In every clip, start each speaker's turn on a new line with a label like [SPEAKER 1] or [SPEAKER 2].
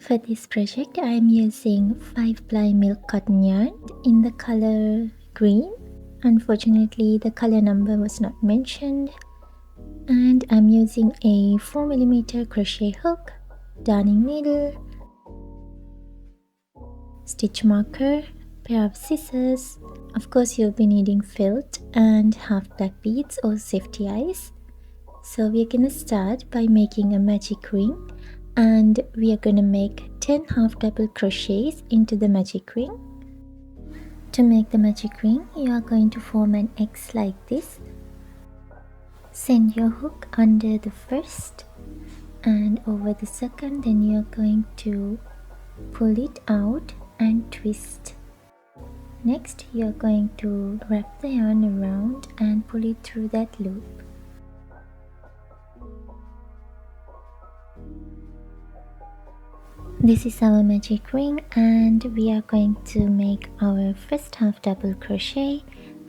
[SPEAKER 1] For this project, I am using 5-ply milk cotton yarn in the color green. Unfortunately, the color number was not mentioned. And I'm using a 4mm crochet hook, darning needle, stitch marker, pair of scissors. Of course, you'll be needing felt and half black beads or safety eyes. So we're gonna start by making a magic ring, and we are gonna make 10 half double crochets into the magic ring. To make the magic ring, you are going to form an X like this. Send your hook under the first and over the second, then you are going to pull it out and twist. Next, you are going to wrap the yarn around and pull it through that loop. This is our magic ring, and we are going to make our first half double crochet.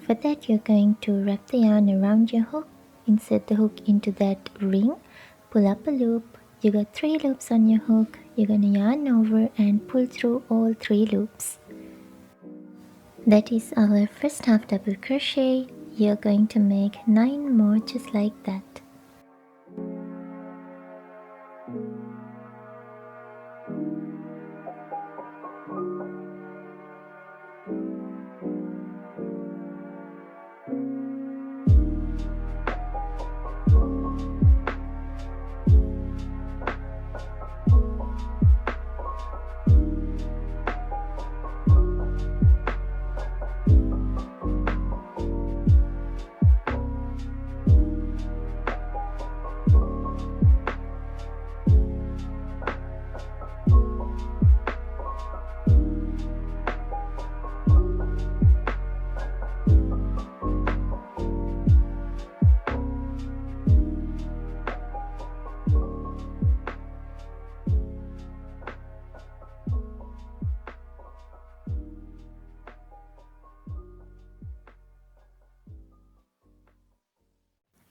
[SPEAKER 1] For that, you're going to wrap the yarn around your hook, insert the hook into that ring, pull up a loop. You got 3 loops on your hook. You're going to yarn over and pull through all 3 loops. That is our first half double crochet. You're going to make 9 more just like that.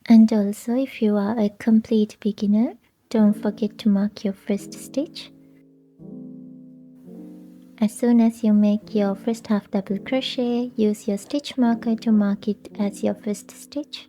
[SPEAKER 1] And also, if you are a complete beginner, don't forget to mark your first stitch. As soon as you make your first half double crochet, use your stitch marker to mark it as your first stitch.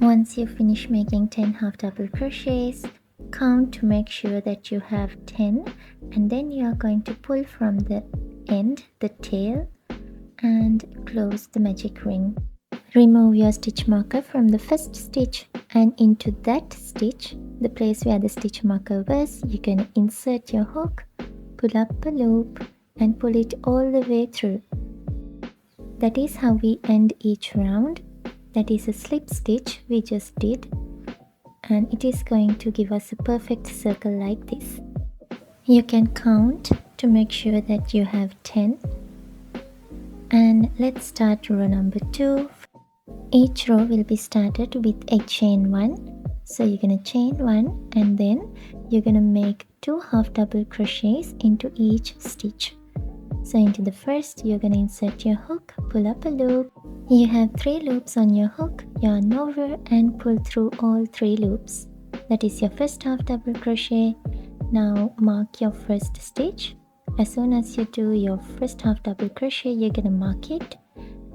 [SPEAKER 1] Once you finish making 10 half double crochets, count to make sure that you have 10, and then you are going to pull from the end, the tail, and close the magic ring. Remove your stitch marker from the first stitch, and into that stitch, the place where the stitch marker was, you're going to insert your hook, pull up a loop, and pull it all the way through. That is how we end each round. That is a slip stitch we just did, and it is going to give us a perfect circle like this. You can count to make sure that you have 10. And let's start row number 2. Each row will be started with a chain 1. So you're going to chain 1, and then you're going to make 2 half double crochets into each stitch. So into the first, you're going to insert your hook, pull up a loop. You have 3 loops on your hook, yarn over and pull through all 3 loops. That is your first half double crochet. Now mark your first stitch. As soon as you do your first half double crochet, you're going to mark it.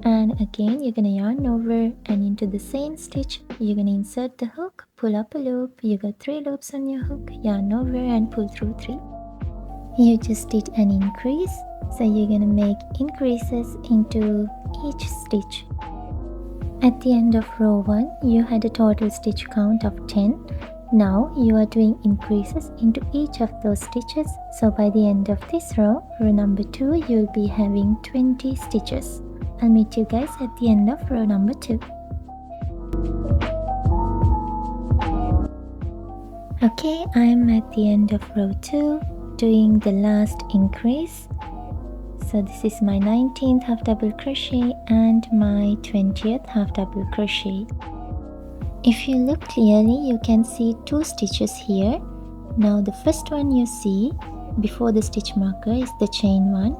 [SPEAKER 1] And again, you're going to yarn over and into the same stitch, you're going to insert the hook, pull up a loop. You got 3 loops on your hook, yarn over and pull through 3. You just did an increase. So you're going to make increases into each stitch. At the end of row 1, you had a total stitch count of 10. Now you are doing increases into each of those stitches. So by the end of this row, row number 2, you'll be having 20 stitches. I'll meet you guys at the end of row number 2. Okay, I'm at the end of row 2, doing the last increase. So this is my 19th half double crochet and my 20th half double crochet. If you look clearly, you can see 2 stitches here. Now the first one you see before the stitch marker is the chain one.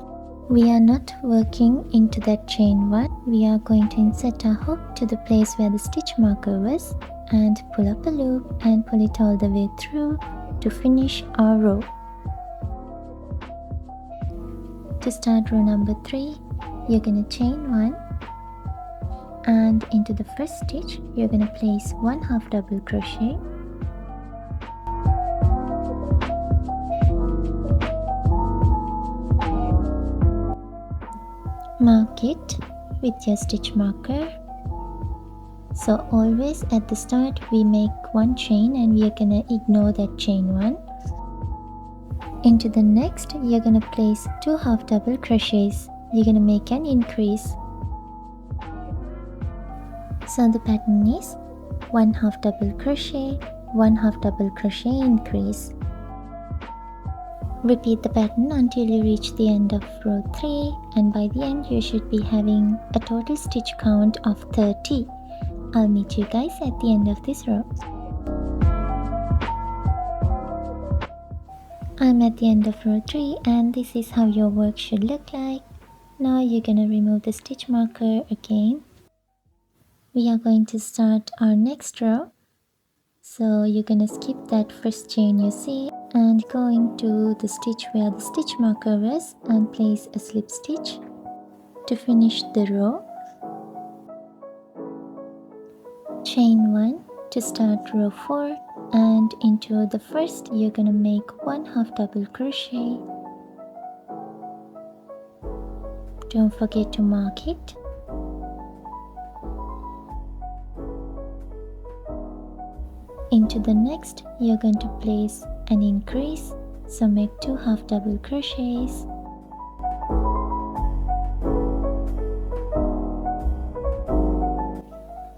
[SPEAKER 1] We are not working into that chain one. We are going to insert our hook to the place where the stitch marker was and pull up a loop and pull it all the way through to finish our row. To start row number 3, you're going to chain 1 and into the first stitch you're going to place 1 half double crochet, mark it with your stitch marker. So always at the start we make 1 chain and we are going to ignore that chain 1. Into the next you're going to place 2 half double crochets. You're going to make an increase. So the pattern is 1 half double crochet, 1 half double crochet increase. Repeat the pattern until you reach the end of row 3, and by the end you should be having a total stitch count of 30. I'll meet you guys at the end of this row. I'm at the end of row 3 and this is how your work should look like. Now you're gonna remove the stitch marker again. We are going to start our next row. So you're gonna skip that first chain you see and go into the stitch where the stitch marker was and place a slip stitch to finish the row. Chain 1 to start row 4 and into the first you're gonna make 1 half double crochet. Don't forget to mark it. Into the next you're going to place an increase, so make 2 half double crochets.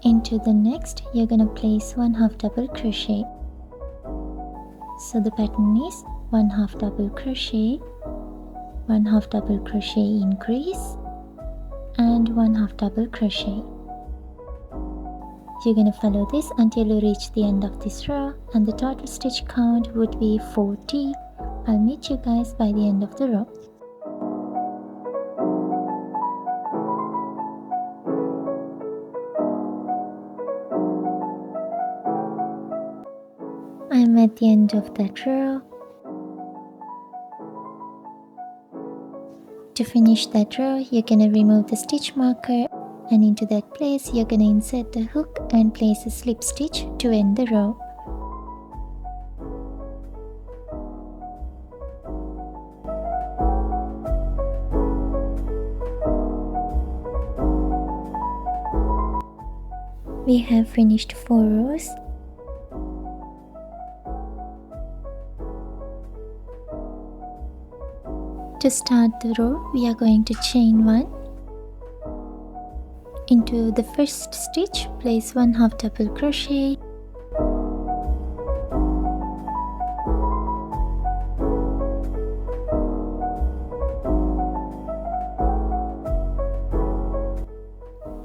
[SPEAKER 1] Into the next you're going to place 1 half double crochet. So the pattern is 1 half double crochet, 1 half double crochet increase and 1 half double crochet. You're going to follow this until you reach the end of this row and the total stitch count would be 40. I'll meet you guys by the end of the row. I'm at the end of that row. To finish that row, you're going to remove the stitch marker and into that place you're going to insert the hook and place a slip stitch to end the row. We have finished 4 rows. To start the row, we are going to chain 1. Into the first stitch, place 1 half double crochet.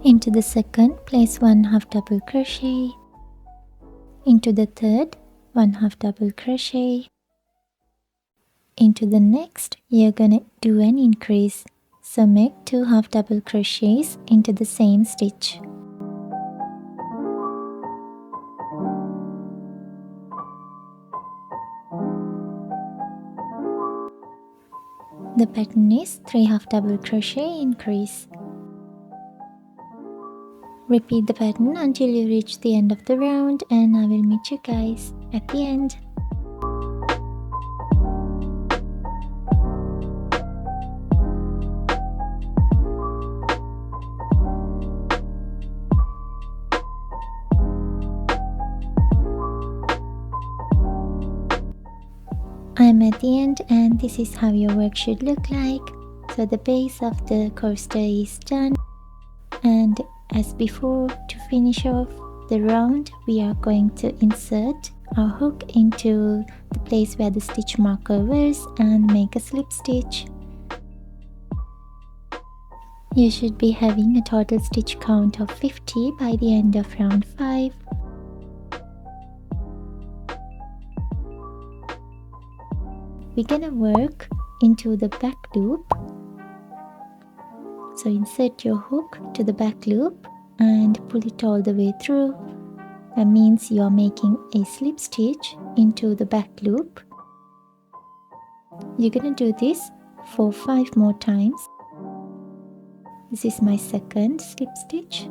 [SPEAKER 1] Into the second, place 1 half double crochet. Into the third, 1 half double crochet. Into the next, you're gonna do an increase. So make 2 half double crochets into the same stitch. The pattern is 3 half double crochet increase. Repeat the pattern until you reach the end of the round and I will meet you guys at the end. I'm at the end and this is how your work should look like. So the base of the coaster is done, and as before, to finish off the round we are going to insert our hook into the place where the stitch marker was and make a slip stitch. You should be having a total stitch count of 50 by the end of round 5. We're gonna work into the back loop. So insert your hook to the back loop and pull it all the way through. That means you are making a slip stitch into the back loop. You're gonna do this for 5 more times. This is my second slip stitch,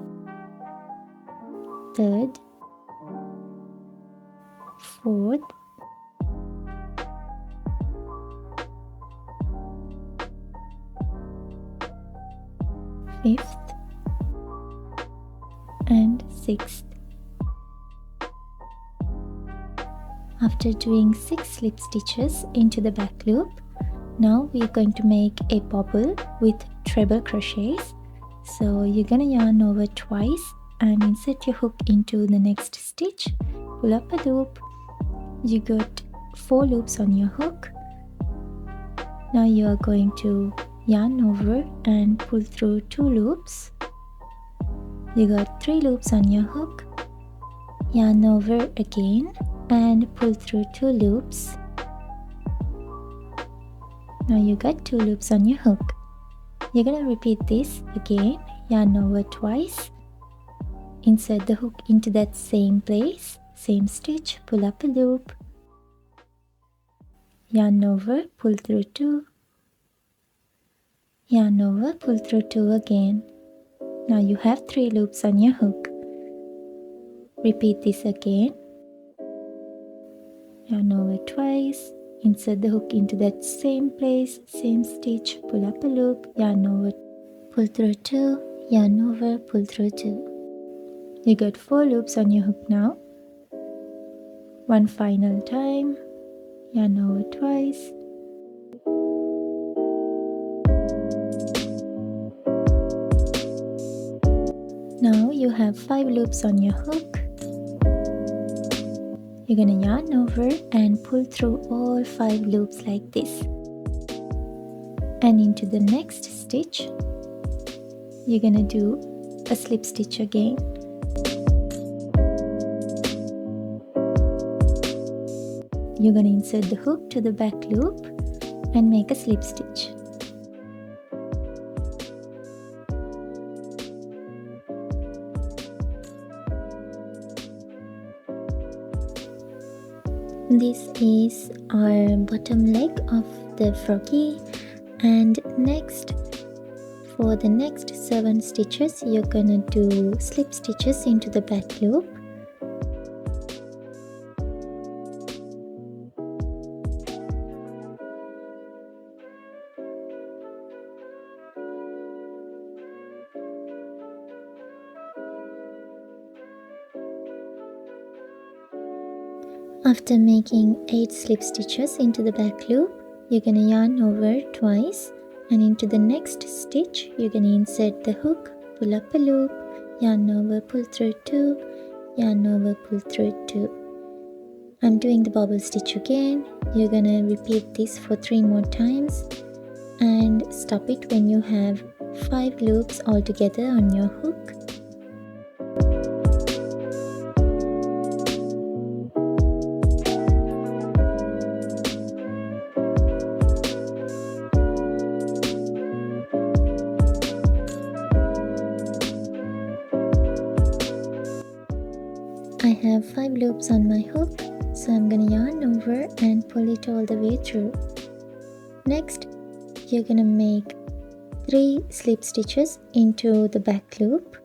[SPEAKER 1] third, fourth, fifth, and sixth. After doing 6 slip stitches into the back loop, now we are going to make a bobble with treble crochets. So you're gonna yarn over twice and insert your hook into the next stitch, pull up a loop. You got 4 loops on your hook. Now you are going to yarn over and pull through 2 loops. You got 3 loops on your hook, yarn over again and pull through 2 loops. Now you got 2 loops on your hook. You're gonna repeat this again, yarn over twice, insert the hook into that same place, same stitch, pull up a loop, yarn over, pull through 2, yarn over, pull through 2 again. Now you have 3 loops on your hook. Repeat this again, yarn over twice, insert the hook into that same place, same stitch, pull up a loop, yarn over, pull through 2, yarn over, pull through 2. You got 4 loops on your hook now. One final time, yarn over twice. Now you have 5 loops on your hook. You're gonna yarn over and pull through all 5 loops like this. And into the next stitch, you're gonna do a slip stitch again. You're gonna insert the hook to the back loop and make a slip stitch. This is our bottom leg of the froggy, and next, for the next 7 stitches, you're gonna do slip stitches into the back loop. After making 8 slip stitches into the back loop, you're gonna yarn over twice, and into the next stitch you're gonna insert the hook, pull up a loop, yarn over, pull through 2, yarn over, pull through 2. I'm doing the bobble stitch again. You're gonna repeat this for 3 more times and stop it when you have 5 loops altogether on your hook. I have 5 loops on my hook, so I'm gonna yarn over and pull it all the way through. Next, you're gonna make 3 slip stitches into the back loop.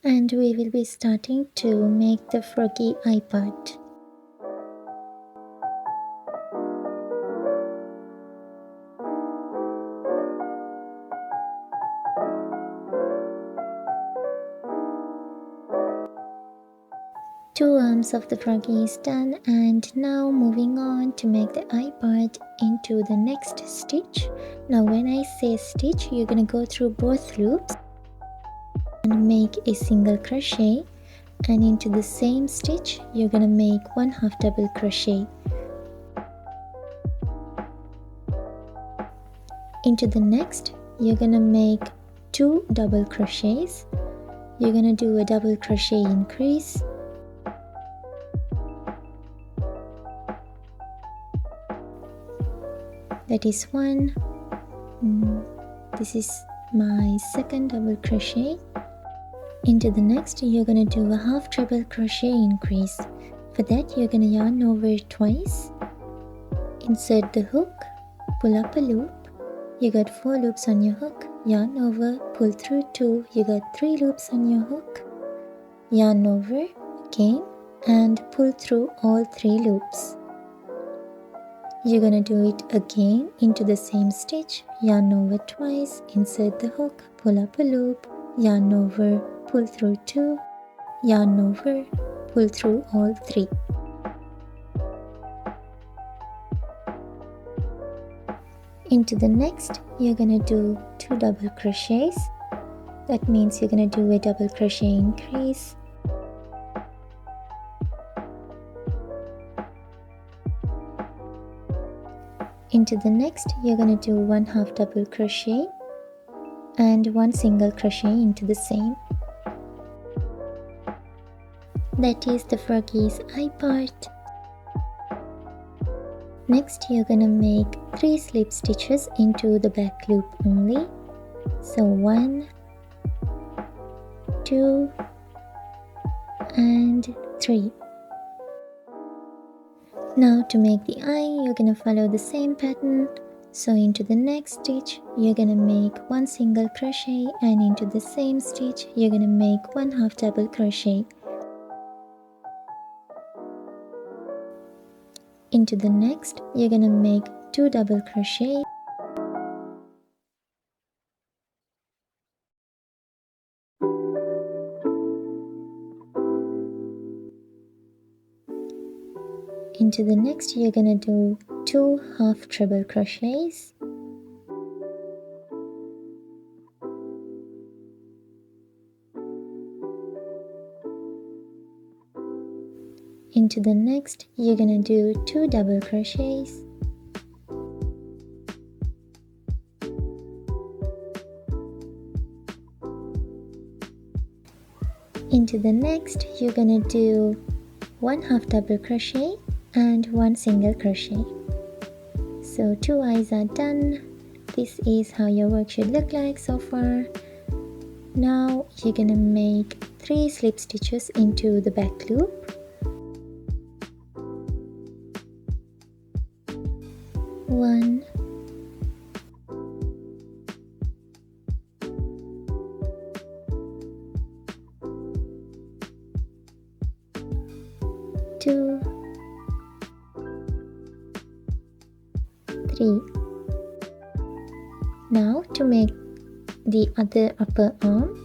[SPEAKER 1] And we will be starting to make the froggy eye part. Two arms of the froggy is done, and now moving on to make the eye part into the next stitch. Now when I say stitch, you're gonna go through both loops and make a single crochet, and into the same stitch you're gonna make 1 half double crochet. Into the next, you're gonna make 2 double crochets. You're gonna do a double crochet increase. That is one. This is my second double crochet. Into the next, you're gonna do a half treble crochet increase. For that, you're gonna yarn over twice, insert the hook, pull up a loop. You got 4 loops on your hook, yarn over, pull through 2. You got 3 loops on your hook, yarn over again and pull through all 3 loops. You're gonna do it again into the same stitch, yarn over twice, insert the hook, pull up a loop, yarn over, pull through 2, yarn over, pull through all 3. Into the next, you're gonna do 2 double crochets. That means you're gonna do a double crochet increase. Into the next, you're gonna do 1 half double crochet and 1 single crochet into the same. That is the froggy's eye part. Next, you're gonna make 3 slip stitches into the back loop only. So 1, 2 and 3. Now to make the eye, you're gonna follow the same pattern. So into the next stitch, you're gonna make 1 single crochet, and into the same stitch, you're gonna make 1 half double crochet. Into the next, you're gonna make 2 double crochet. Into the next, you're gonna do 2 half treble crochets. Into the next, you're gonna do 2 double crochets. Into the next, you're gonna do 1 half double crochet and 1 single crochet. So 2 eyes are done. This is how your work should look like so far. Now you're gonna make 3 slip stitches into the back loop. 1, 2, 3. Now to make the other upper arm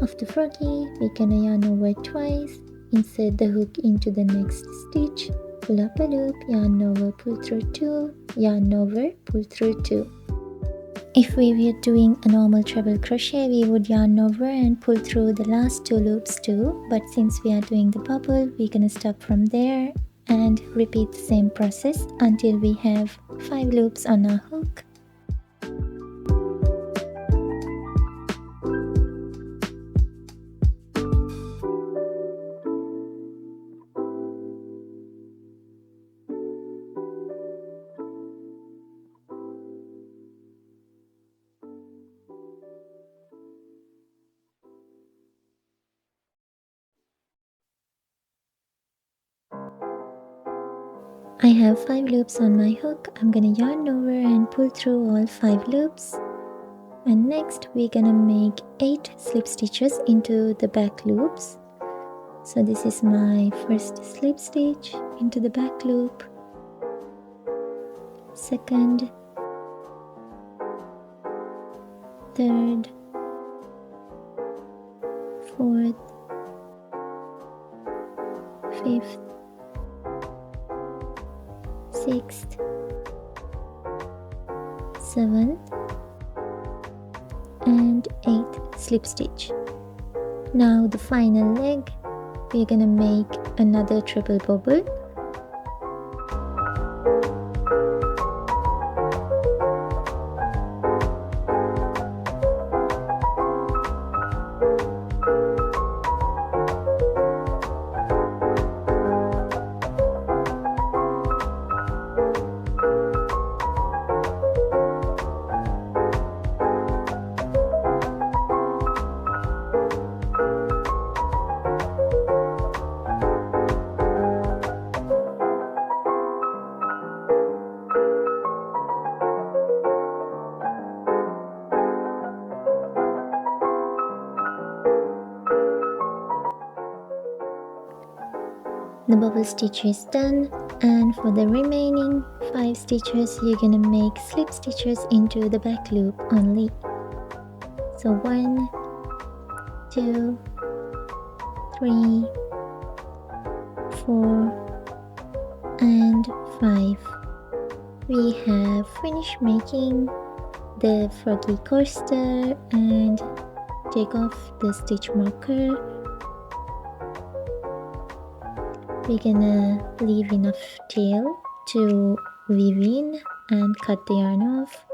[SPEAKER 1] of the froggy, we're gonna yarn over twice, insert the hook into the next stitch, pull up a loop, yarn over, pull through 2, yarn over, pull through 2. If we were doing a normal treble crochet, we would yarn over and pull through the last 2 loops too, but since we are doing the bubble, we're gonna stop from there and repeat the same process until we have 5 loops on our hook. I have 5 loops on my hook. I'm gonna yarn over and pull through all 5 loops. And next we're gonna make 8 slip stitches into the back loops. So this is my first slip stitch into the back loop, second, third, fourth, fifth, sixth, seventh and 8th slip stitch. Now the final leg, we're gonna make another triple bubble. The bubble stitch is done, and for the remaining 5 stitches you're gonna make slip stitches into the back loop only. So 1, 2, 3, 4 and 5. We have finished making the froggy coaster, and take off the stitch marker. We're gonna leave enough tail to weave in and cut the yarn off.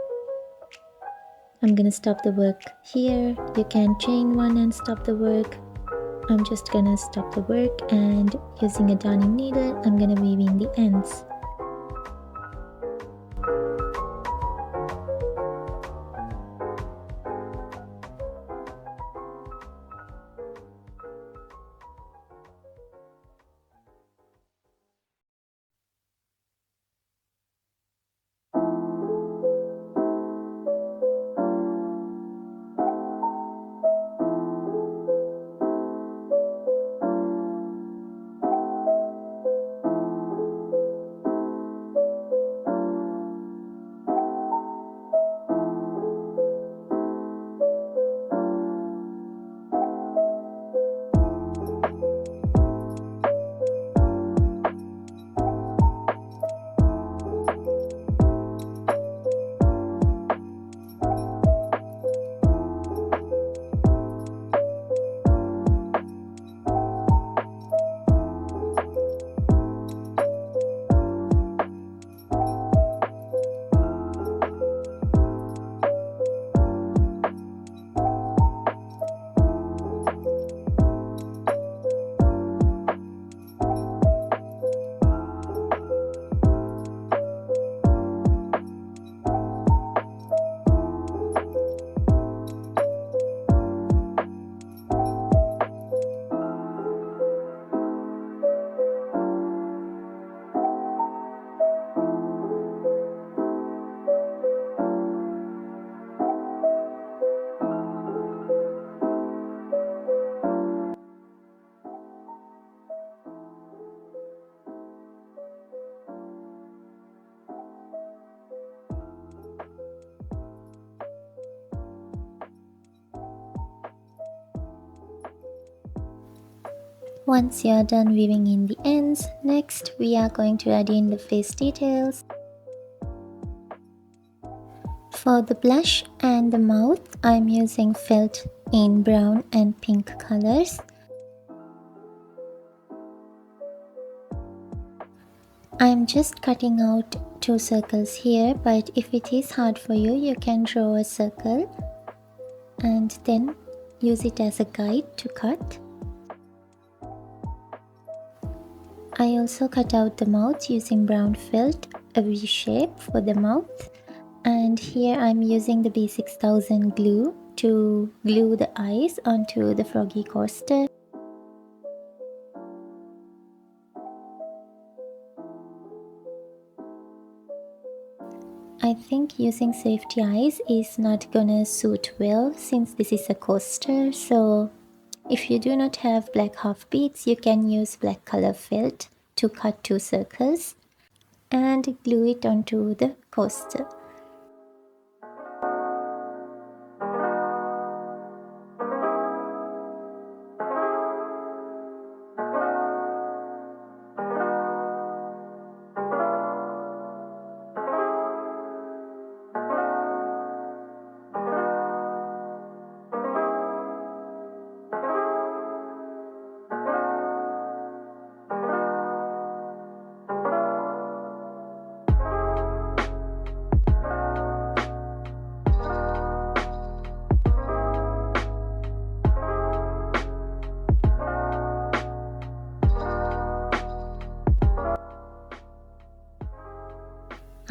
[SPEAKER 1] I'm gonna stop the work here. You can chain one and stop the work. I'm just gonna stop the work, and using a darning needle I'm gonna weave in the ends. Once you are done weaving in the ends, next we are going to add in the face details. For the blush and the mouth, I'm using felt in brown and pink colors. I'm just cutting out 2 circles here, but if it is hard for you, you can draw a circle and then use it as a guide to cut. I also cut out the mouth using brown felt, a V shape for the mouth, and here I'm using the B6000 glue to glue the eyes onto the froggy coaster. I think using safety eyes is not gonna suit well since this is a coaster, so if you do not have black half beads, you can use black color felt to cut 2 circles and glue it onto the coaster.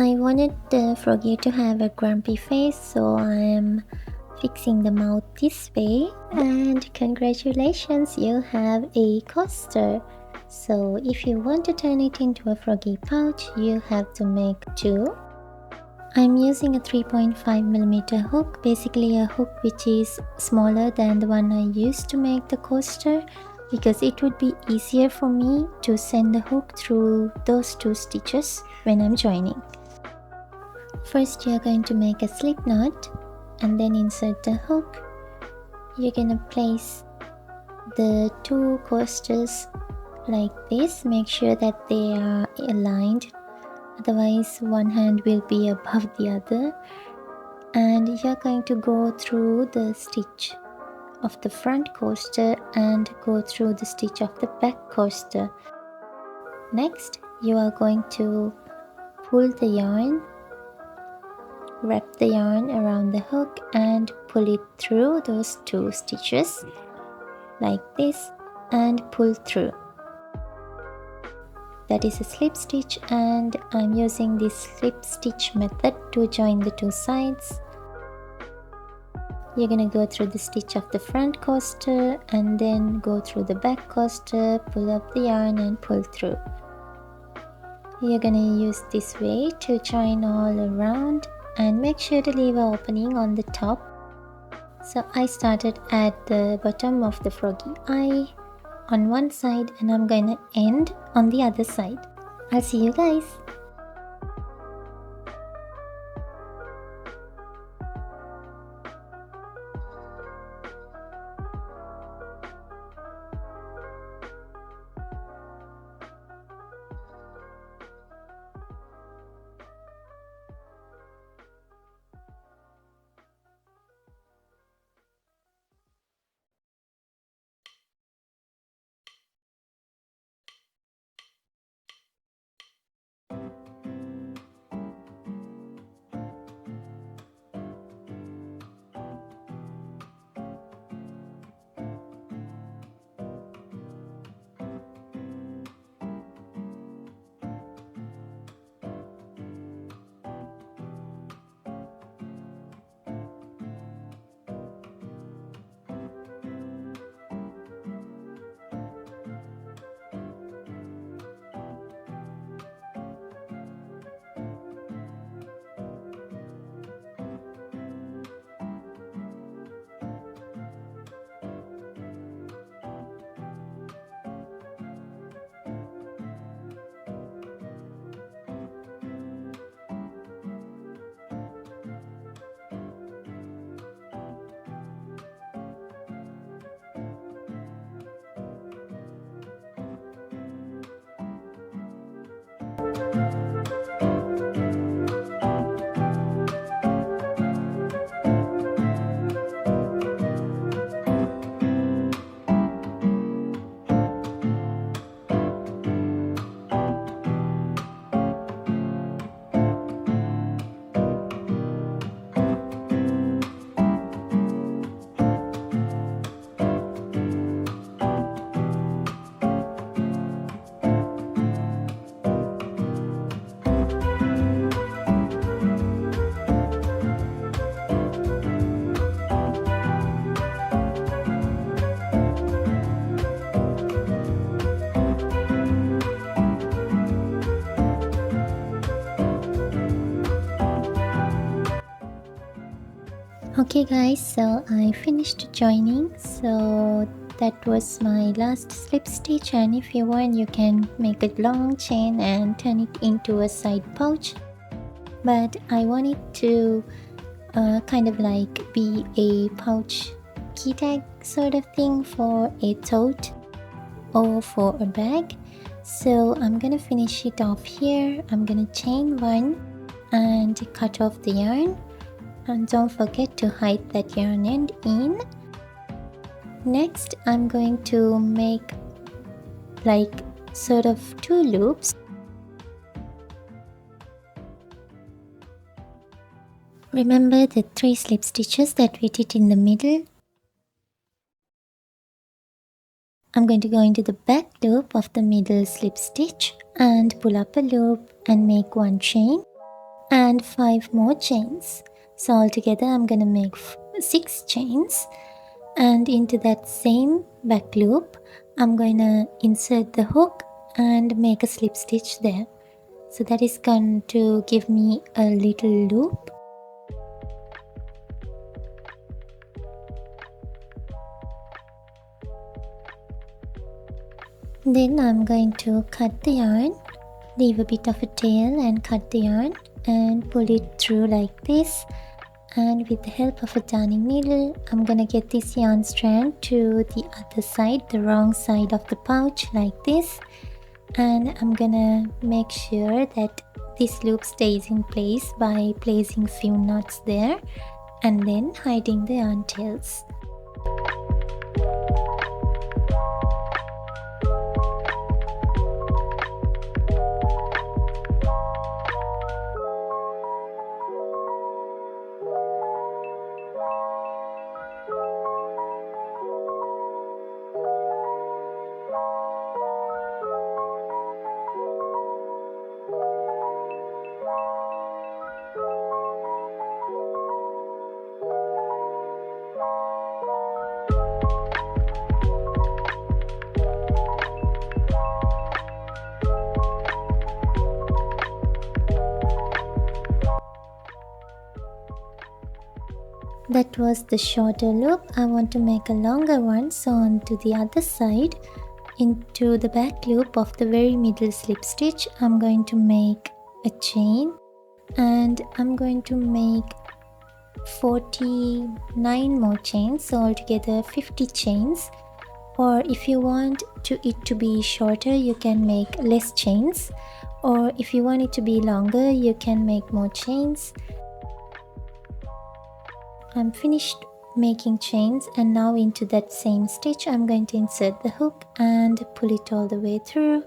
[SPEAKER 1] I wanted the froggy to have a grumpy face, so I am fixing the mouth this way, and congratulations, you have a coaster. So if you want to turn it into a froggy pouch, you have to make 2. I'm using a 3.5mm hook, basically a hook which is smaller than the one I used to make the coaster, because it would be easier for me to send the hook through those 2 stitches when I'm joining. First, you're going to make a slip knot and then insert the hook. You're going to place the 2 coasters like this. Make sure that they are aligned, otherwise one hand will be above the other. And you're going to go through the stitch of the front coaster and go through the stitch of the back coaster. Next, you are going to pull the yarn, wrap the yarn around the hook and pull it through those 2 stitches like this and pull through. That is a slip stitch, and I'm using this slip stitch method to join the 2 sides. You're going to go through the stitch of the front coaster and then go through the back coaster, pull up the yarn and pull through. You're going to use this way to join all around and make sure to leave an opening on the top. So I started at the bottom of the froggy eye on one side and I'm going to end on the other side. I'll see you guys. Okay guys, so I finished joining, so that was my last slip stitch, and if you want you can make a long chain and turn it into a side pouch, but I want it to kind of like be a pouch key tag sort of thing for a tote or for a bag. So I'm gonna finish it off here. I'm gonna chain 1 and cut off the yarn. And don't forget to hide that yarn end in. Next, I'm going to make like sort of 2 loops. Remember the 3 slip stitches that we did in the middle? I'm going to go into the back loop of the middle slip stitch and pull up a loop and make 1 chain and 5 more chains. So altogether I'm going to make 6 chains, and into that same back loop I'm going to insert the hook and make a slip stitch there. So that is going to give me a little loop. Then I'm going to cut the yarn, leave a bit of a tail and cut the yarn and pull it through like this. And with the help of a darning needle, I'm gonna get this yarn strand to the other side, the wrong side of the pouch like this. And I'm gonna make sure that this loop stays in place by placing few knots there and then hiding the yarn tails. That was the shorter loop. I want to make a longer one, so onto the other side, into the back loop of the very middle slip stitch, I'm going to make a chain and I'm going to make 49 more chains, so altogether 50 chains. Or if you want it to be shorter, you can make less chains, or if you want it to be longer, you can make more chains. I'm finished making chains, and now into that same stitch I'm going to insert the hook and pull it all the way through.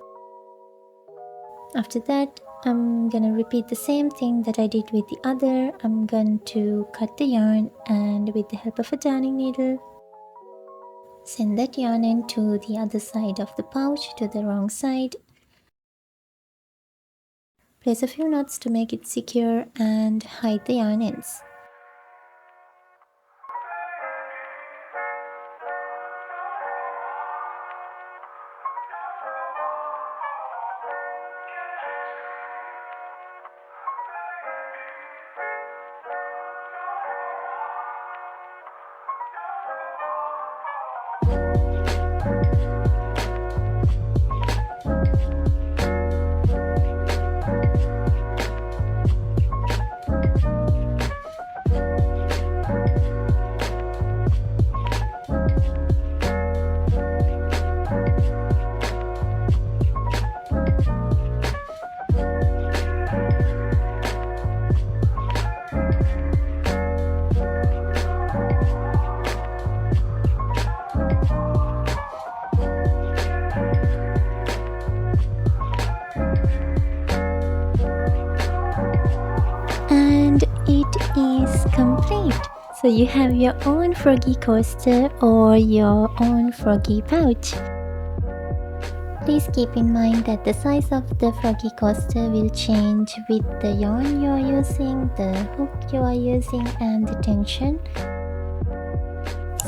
[SPEAKER 1] After that, I'm gonna repeat the same thing that I did with the other. I'm going to cut the yarn and with the help of a darning needle, send that yarn end to the other side of the pouch, to the wrong side. Place a few knots to make it secure and hide the yarn ends. And it is complete. So you have your own froggy coaster or your own froggy pouch. Please keep in mind that the size of the froggy coaster will change with the yarn you are using, the hook you are using and the tension.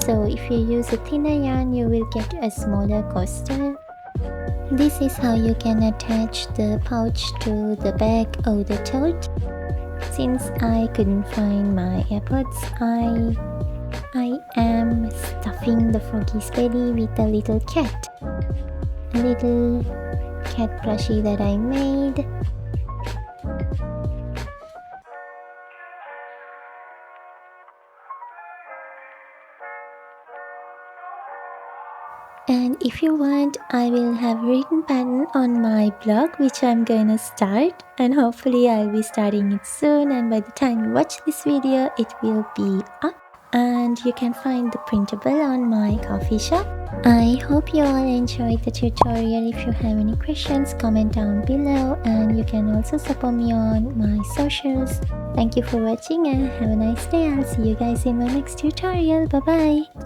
[SPEAKER 1] So if you use a thinner yarn, you will get a smaller coaster. This is how you can attach the pouch to the bag or the tote. Since I couldn't find my AirPods, I am stuffing the froggy's belly with a little cat. A little cat plushie that I made. And if you want, I will have a written pattern on my blog which I'm gonna start, and hopefully I'll be starting it soon, and by the time you watch this video it will be up and you can find the printable on my coffee shop. I hope you all enjoyed the tutorial. If you have any questions, comment down below, and you can also support me on my socials. Thank you for watching and have a nice day. I'll see you guys in my next tutorial. Bye bye.